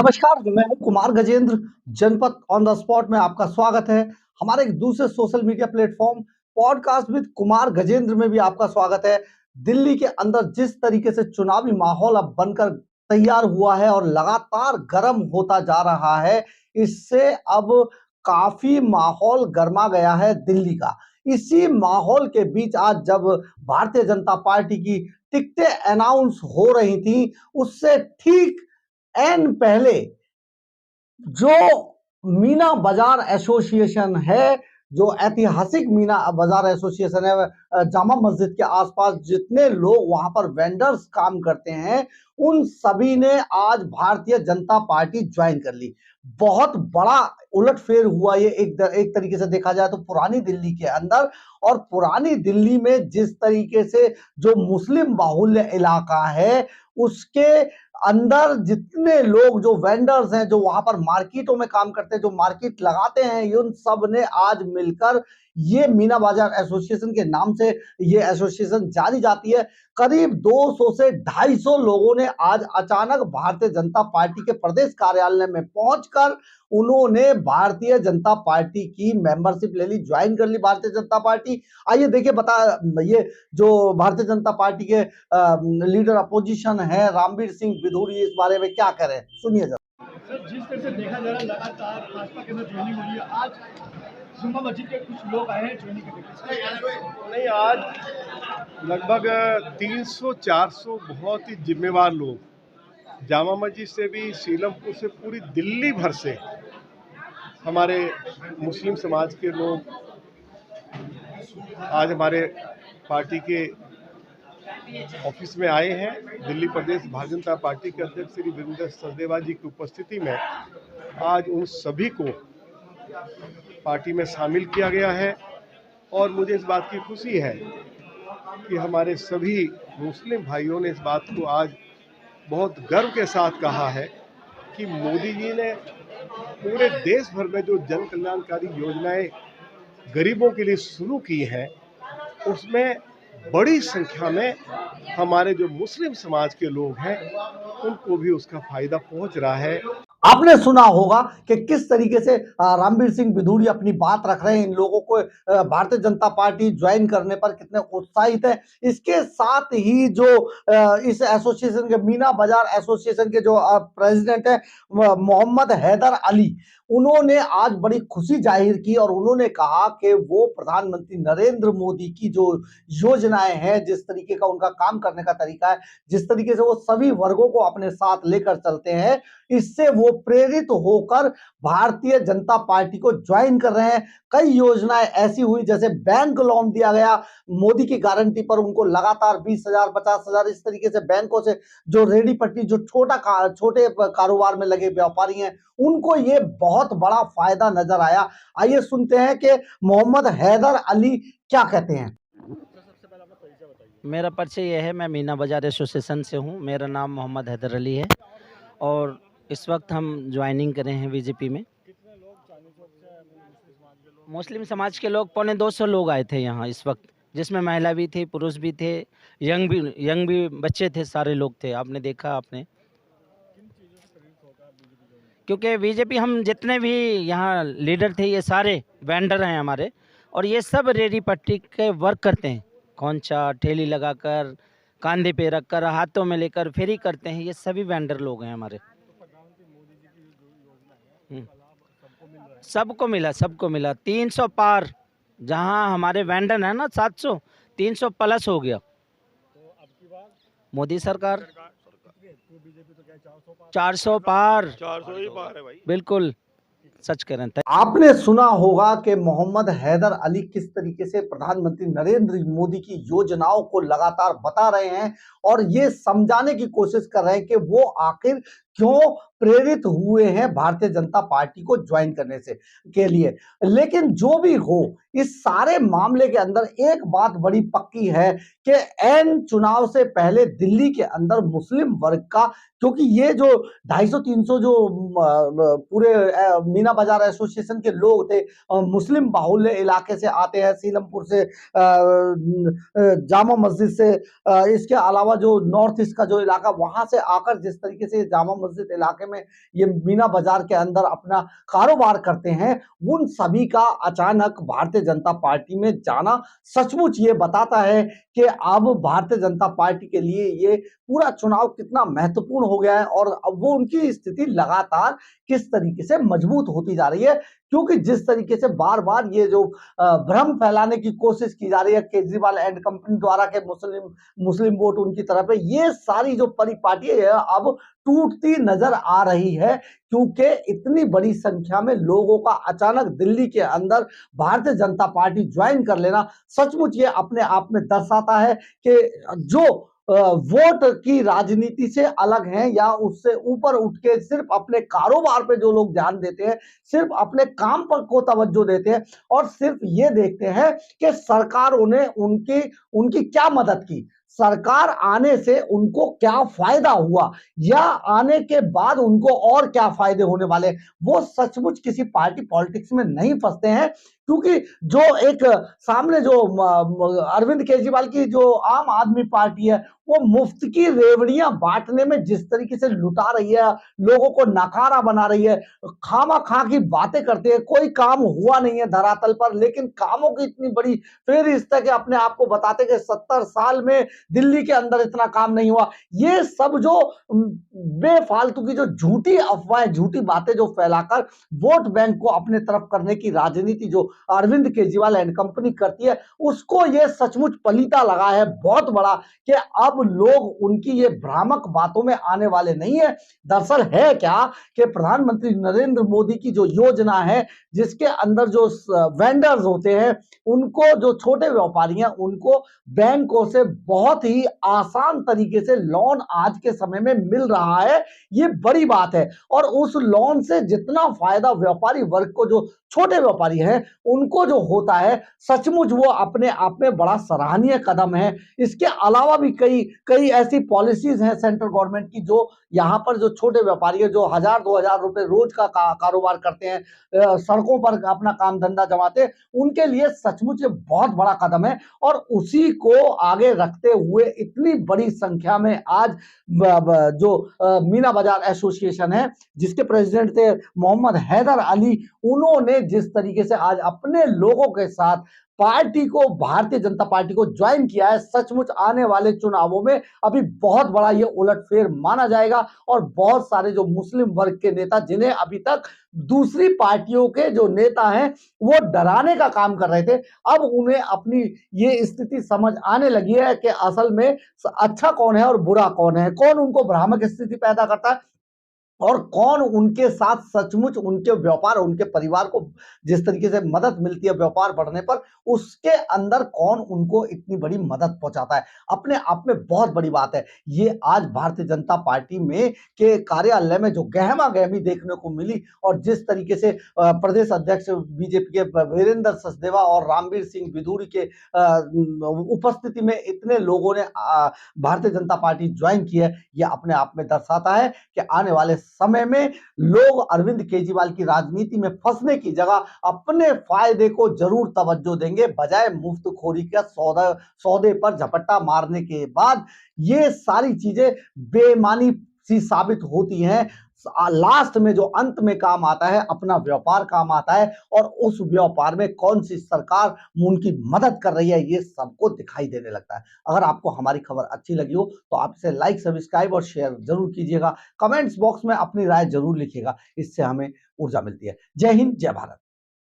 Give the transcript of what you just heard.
नमस्कार, मैं हूं कुमार गजेंद्र। जनपद ऑन द स्पॉट में आपका स्वागत है। हमारे एक दूसरे social media platform podcast with Kumar Gajendra में भी आपका स्वागत है। दिल्ली के अंदर जिस तरीके से चुनावी माहौल अब बनकर तैयार हुआ है और लगातार गर्म होता जा रहा है, इससे अब काफी माहौल गर्मा गया है दिल्ली का। इसी माहौल के बीच आज जब भारतीय जनता पार्टी की टिकटें अनाउंस हो रही थी, उससे ठीक एन पहले जो मीना बाजार एसोसिएशन है, जो ऐतिहासिक मीना बाजार एसोसिएशन है, जामा मस्जिद के आसपास जितने लोग वहां पर वेंडर्स काम करते हैं, उन सभी ने आज भारतीय जनता पार्टी ज्वाइन कर ली। बहुत बड़ा उलटफेर हुआ ये एक तरीके से देखा जाए तो पुरानी दिल्ली के अंदर। और पुरानी दिल्ली में जिस तरीके से जो मुस्लिम बाहुल्य इलाका है, उसके अंदर जितने लोग जो वेंडर्स हैं, जो वहां पर मार्केटों में काम करते हैं, जो मार्केट लगाते हैं, उन सब ने आज मिलकर ये मीना बाजार एसोसिएशन के नाम से ये एसोसिएशन जानी जाती है। करीब 200 से 250 लोगों ने आज अचानक भारतीय जनता पार्टी के प्रदेश कार्यालय में पहुंचकर उन्होंने भारतीय जनता पार्टी की मेंबरशिप ले ली, ज्वाइन कर ली भारतीय जनता पार्टी। आइए देखिए, ये जो भारतीय जनता पार्टी के लीडर अपोजिशन है रामवीर सिंह बिधूरी, इस बारे में क्या करें, सुनिए जरा। सर, जिस तरह से देखा जा रहा है लगातार भाजपा के अंदर ज्वाइनिंग हो रही है, आज जुम्मा मस्जिद के कुछ लोग आए हैं ज्वाइनिंग करने। नहीं, आज लगभग 300-400 बहुत ही जिम्मेवार लोग जामा मस्जिद से भी, सीलमपुर से, पूरी दिल्ली भर से हमारे मुस्लिम समाज के लोग आज हमारे पार्टी के ऑफिस में आए हैं। दिल्ली प्रदेश भारतीय जनता पार्टी के अध्यक्ष श्री वीरेंद्र सचदेवा जी की उपस्थिति में आज उन सभी को पार्टी में शामिल किया गया है। और मुझे इस बात की खुशी है कि हमारे सभी मुस्लिम भाइयों ने इस बात को आज बहुत गर्व के साथ कहा है कि मोदी जी ने पूरे देश भर में जो जन कल्याणकारी योजनाएं गरीबों के लिए शुरू की हैं, उसमें बड़ी संख्या में हमारे जो मुस्लिम समाज के लोग हैं उनको भी उसका फायदा पहुंच रहा है। आपने सुना होगा कि किस तरीके से रामवीर सिंह बिधूरी अपनी बात रख रहे हैं, इन लोगों को भारतीय जनता पार्टी ज्वाइन करने पर कितने उत्साहित है। इसके साथ ही जो इस एसोसिएशन के मीना बाजार एसोसिएशन के जो प्रेसिडेंट है मोहम्मद हैदर अली, उन्होंने आज बड़ी खुशी जाहिर की और उन्होंने कहा कि वो प्रधानमंत्री नरेंद्र मोदी की जो योजनाएं हैं, जिस तरीके का उनका काम करने का तरीका है, जिस तरीके से वो सभी वर्गों को अपने साथ लेकर चलते हैं, इससे वो प्रेरित होकर भारतीय जनता पार्टी को ज्वाइन कर रहे हैं। कई योजनाएं ऐसी हुई, जैसे बैंक लोन दिया गया मोदी की गारंटी पर, उनको लगातार 20,000 50,000 इस तरीके से बैंकों से जो रेडी पट्टी, जो छोटे कारोबार में लगे व्यापारी हैं, उनको ये बहुत बड़ा फायदा नजर आया। आइए सुनते हैं कि मोहम्मद हैदर अली क्या कहते हैं। मेरा परिचय यह है, मैं मीना बाजार एसोसिएशन से हूँ। मेरा नाम मोहम्मद हैदर अली है और इस वक्त हम ज्वाइनिंग करे हैं बीजेपी में। मुस्लिम समाज के लोग 250 लोग आए थे यहाँ इस वक्त, जिसमें महिला भी थी, पुरुष भी थे, यंग भी बच्चे थे, सारे लोग थे। आपने देखा आपने, क्योंकि बीजेपी, हम जितने भी यहाँ लीडर थे ये सारे वेंडर हैं हमारे, और ये सब रेडी पट्टी के वर्क करते हैं। कौनचा ठेली लगाकर, कांधे पे रखकर, हाथों में लेकर फेरी करते हैं, ये सभी वेंडर लोग हैं हमारे। सबको मिला 300 पार। जहां हमारे वेंडर है ना 700, 300 प्लस हो गया। मोदी सरकार 400 पार, 400 ही पार है भाई, बिल्कुल सच कह रहे हैं। आपने सुना होगा कि मोहम्मद हैदर अली किस तरीके से प्रधानमंत्री नरेंद्र मोदी की योजनाओं को लगातार बता रहे हैं और ये समझाने की कोशिश कर रहे हैं कि वो आखिर क्यों प्रेरित हुए हैं भारतीय जनता पार्टी को ज्वाइन करने से के लिए। लेकिन जो भी हो, इस सारे मामले के अंदर एक बात बड़ी पक्की है कि एन चुनाव से पहले दिल्ली के अंदर मुस्लिम वर्ग का, क्योंकि ये जो 250-300 जो पूरे मीना बाजार एसोसिएशन के लोग थे, मुस्लिम बाहुल्य इलाके से आते हैं, सीलमपुर से, जामा मस्जिद से, इसके अलावा जो नॉर्थ ईस्ट का जो इलाका, वहां से आकर जिस तरीके से जामा मस्जिद इलाके में ये मीना बाजार के अंदर अपना कारोबार करते हैं, उन सभी का अचानक भारतीय जनता पार्टी में जाना सचमुच ये बताता है कि अब भारतीय जनता पार्टी के लिए ये पूरा चुनाव कितना महत्वपूर्ण हो गया है और अब वो उनकी स्थिति लगातार किस तरीके से मजबूत होती जा रही है। क्योंकि जिस तरीके से बार बार ये जो भ्रम फैलाने की कोशिश की जा रही है केजरीवाल एंड कंपनी द्वारा के मुस्लिम वोट उनकी तरफ है, ये सारी जो परिपाटी है अब टूटती नजर आ रही है। क्योंकि इतनी बड़ी संख्या में लोगों का अचानक दिल्ली के अंदर भारतीय जनता पार्टी ज्वाइन कर लेना सचमुच ये अपने आप में दर्शाता है कि जो वोट की राजनीति से अलग हैं या उससे ऊपर उठ के सिर्फ अपने कारोबार पे जो लोग ध्यान देते हैं, सिर्फ अपने काम पर को तवज्जो देते हैं और सिर्फ ये देखते हैं कि सरकारों ने उनकी क्या मदद की, सरकार आने से उनको क्या फायदा हुआ या आने के बाद उनको और क्या फायदे होने वाले, वो सचमुच किसी पार्टी पॉलिटिक्स में नहीं फंसते हैं। क्योंकि जो एक सामने जो अरविंद केजरीवाल की जो आम आदमी पार्टी है वो मुफ्त की रेवड़ियां बांटने में जिस तरीके से लुटा रही है, लोगों को नकारा बना रही है, खामा खा की बातें करते हैं, कोई काम हुआ नहीं है धरातल पर, लेकिन कामों की इतनी बड़ी फेहरिस्त है कि अपने आप को बताते कि 70 साल में दिल्ली के अंदर इतना काम नहीं हुआ। ये सब जो बेफालतू की जो झूठी अफवाहें, झूठी बातें जो फैलाकर वोट बैंक को अपने तरफ करने की राजनीति जो अरविंद केजरीवाल एंड कंपनी करती है, उसको ये सचमुच पलीता लगा है बहुत बड़ा कि अब लोग उनकी ये भ्रामक बातों में आने वाले नहीं है। दरअसल है क्या कि प्रधानमंत्री नरेंद्र मोदी की जो योजना है जिसके अंदर जो वेंडर्स होते हैं उनको, जो छोटे व्यापारी हैं उनको बैंकों से बहुत ही आसान तरीके से लोन आज के समय में मिल रहा है, ये बड़ी बात है। और उस लोन से जितना फायदा व्यापारी वर्ग को, जो छोटे व्यापारी हैं उनको जो होता है, सचमुच वो अपने आप में बड़ा सराहनीय कदम है। इसके अलावा भी कई ऐसी पॉलिसीज हैं सेंट्रल गवर्नमेंट की जो यहाँ पर जो छोटे व्यापारी है जो 1000-2000 रुपए रोज का कारोबार करते हैं, सड़कों पर अपना काम धंधा जमाते हैं, उनके लिए सचमुच ये बहुत बड़ा कदम है। और उसी को आगे रखते हुए इतनी बड़ी संख्या में आज जो मीना बाजार एसोसिएशन है जिसके प्रेसिडेंट थे मोहम्मद हैदर अली, उन्होंने जिस तरीके से आज अपने लोगों के साथ पार्टी को, भारतीय जनता पार्टी को ज्वाइन किया है, सचमुच आने वाले चुनावों में अभी बहुत बड़ा ये उलटफेर माना जाएगा। और बहुत सारे जो मुस्लिम वर्ग के नेता, जिन्हें अभी तक दूसरी पार्टियों के जो नेता हैं वो डराने का काम कर रहे थे, अब उन्हें अपनी ये स्थिति समझ आने लगी है कि असल में अच्छा कौन है और बुरा कौन है, कौन उनको भ्रामक स्थिति पैदा करता है और कौन उनके साथ सचमुच उनके व्यापार, उनके परिवार को जिस तरीके से मदद मिलती है व्यापार बढ़ने पर, उसके अंदर कौन उनको इतनी बड़ी मदद पहुंचाता है। अपने आप में बहुत बड़ी बात है। ये आज भारतीय जनता पार्टी में के कार्यालय में जो गहमा गहमी देखने को मिली और जिस तरीके से प्रदेश अध्यक्ष बीजेपी के वीरेंद्र सचदेवा और रामवीर सिंह बिधूरी के उपस्थिति में इतने लोगों ने भारतीय जनता पार्टी ज्वाइन की है, यह अपने आप में दर्शाता है कि आने वाले समय में लोग अरविंद केजरीवाल की राजनीति में फंसने की जगह अपने फायदे को जरूर तवज्जो देंगे, बजाय मुफ्तखोरी का सौदे पर झपट्टा मारने के बाद ये सारी चीजें बेईमानी सी साबित होती हैं। लास्ट में जो अंत में काम आता है, अपना व्यापार काम आता है और उस व्यापार में कौन सी सरकार उनकी मदद कर रही है ये सबको दिखाई देने लगता है। अगर आपको हमारी खबर अच्छी लगी हो तो आप इसे लाइक, सब्सक्राइब और शेयर जरूर कीजिएगा। कमेंट्स बॉक्स में अपनी राय जरूर लिखिएगा, इससे हमें ऊर्जा मिलती है। जय हिंद, जय भारत।